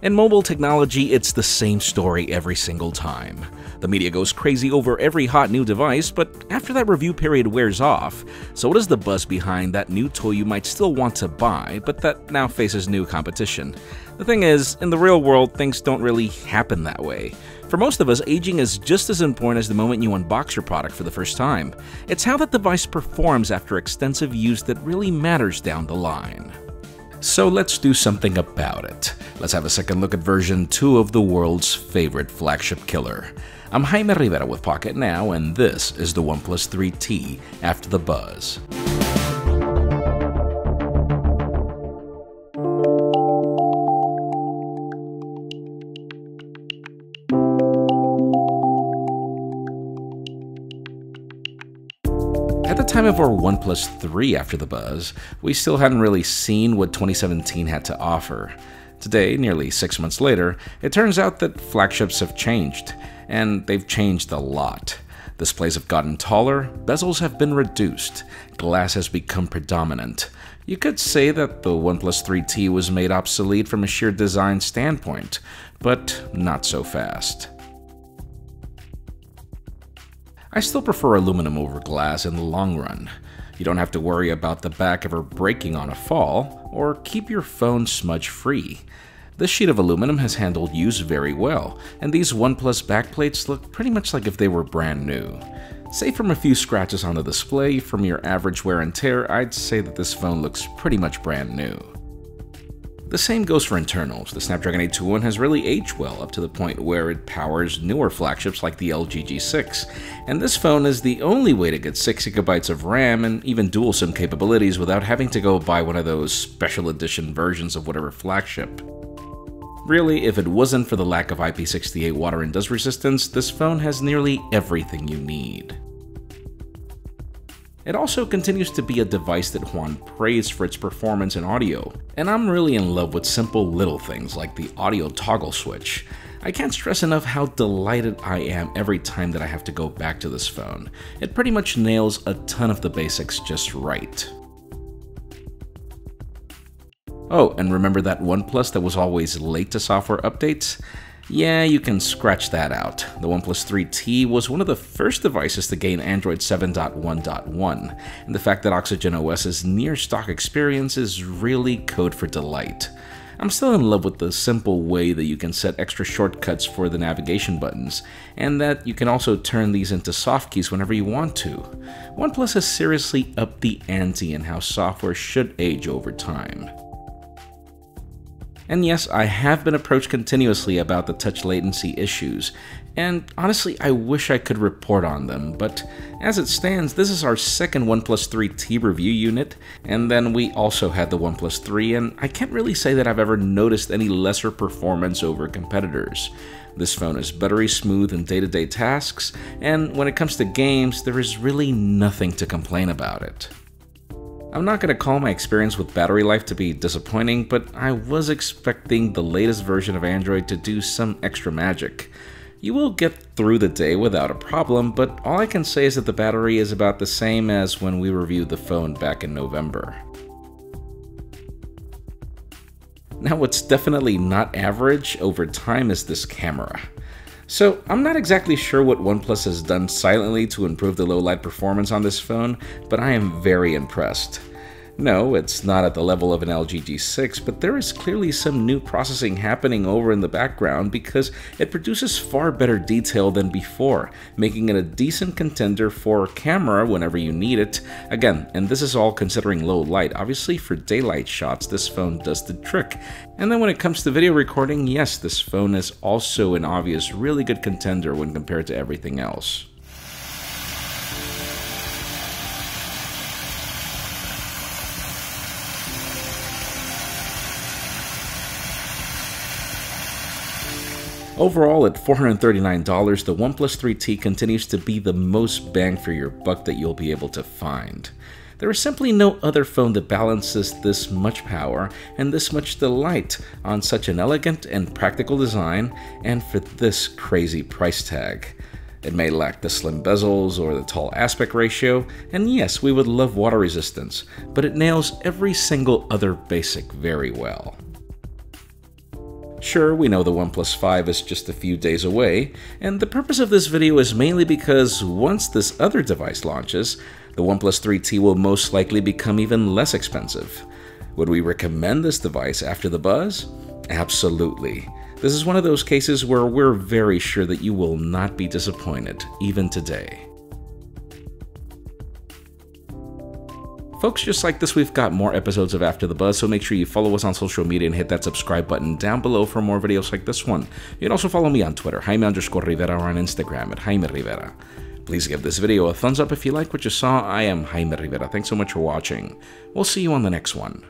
In mobile technology, it's the same story every single time. The media goes crazy over every hot new device, but after that review period wears off, so does the buzz behind that new toy you might still want to buy, but that now faces new competition. The thing is, in the real world, things don't really happen that way. For most of us, aging is just as important as the moment you unbox your product for the first time. It's how that device performs after extensive use that really matters down the line. So let's do something about it. Let's have a second look at version 2 of the world's favorite flagship killer. I'm Jaime Rivera with Pocket Now, and this is the OnePlus 3T after the buzz. At the time of our OnePlus 3 after the buzz, we still hadn't really seen what 2017 had to offer. Today, nearly 6 months later, it turns out that flagships have changed, and they've changed a lot. Displays have gotten taller, bezels have been reduced, glass has become predominant. You could say that the OnePlus 3T was made obsolete from a sheer design standpoint, but not so fast. I still prefer aluminum over glass in the long run. You don't have to worry about the back ever breaking on a fall, or keep your phone smudge-free. This sheet of aluminum has handled use very well, and these OnePlus backplates look pretty much like if they were brand new. Save from a few scratches on the display from your average wear and tear, I'd say that this phone looks pretty much brand new. The same goes for internals. The Snapdragon 821 has really aged well up to the point where it powers newer flagships like the LG G6, and this phone is the only way to get 6GB of RAM and even dual SIM capabilities without having to go buy one of those special edition versions of whatever flagship. Really, if it wasn't for the lack of IP68 water and dust resistance, this phone has nearly everything you need. It also continues to be a device that Juan praised for its performance in audio, and I'm really in love with simple little things like the audio toggle switch. I can't stress enough how delighted I am every time that I have to go back to this phone. It pretty much nails a ton of the basics just right. Oh, and remember that OnePlus that was always late to software updates? Yeah, you can scratch that out. The OnePlus 3T was one of the first devices to gain Android 7.1.1, and the fact that Oxygen OS's near-stock experience is really code for delight. I'm still in love with the simple way that you can set extra shortcuts for the navigation buttons, and that you can also turn these into soft keys whenever you want to. OnePlus has seriously upped the ante in how software should age over time. And yes, I have been approached continuously about the touch latency issues, and honestly I wish I could report on them, but as it stands, this is our second OnePlus 3T review unit, and then we also had the OnePlus 3, and I can't really say that I've ever noticed any lesser performance over competitors. This phone is buttery smooth in day-to-day tasks, and when it comes to games, there is really nothing to complain about it. I'm not going to call my experience with battery life to be disappointing, but I was expecting the latest version of Android to do some extra magic. You will get through the day without a problem, but all I can say is that the battery is about the same as when we reviewed the phone back in November. Now, what's definitely not average over time is this camera. So, I'm not exactly sure what OnePlus has done silently to improve the low-light performance on this phone, but I am very impressed. No, it's not at the level of an LG G6, but there is clearly some new processing happening over in the background because it produces far better detail than before, making it a decent contender for camera whenever you need it. Again, and this is all considering low light. Obviously, for daylight shots, this phone does the trick. And then when it comes to video recording, yes, this phone is also an obvious really good contender when compared to everything else. Overall, at $439, the OnePlus 3T continues to be the most bang for your buck that you'll be able to find. There is simply no other phone that balances this much power and this much delight on such an elegant and practical design and for this crazy price tag. It may lack the slim bezels or the tall aspect ratio, and yes, we would love water resistance, but it nails every single other basic very well. Sure, we know the OnePlus 5 is just a few days away, and the purpose of this video is mainly because once this other device launches, the OnePlus 3T will most likely become even less expensive. Would we recommend this device after the buzz? Absolutely. This is one of those cases where we're very sure that you will not be disappointed, even today. Folks, just like this, we've got more episodes of After the Buzz, so make sure you follow us on social media and hit that subscribe button down below for more videos like this one. You can also follow me on Twitter, Jaime_Rivera, or on Instagram at Jaime Rivera. Please give this video a thumbs up if you like what you saw. I am Jaime Rivera. Thanks so much for watching. We'll see you on the next one.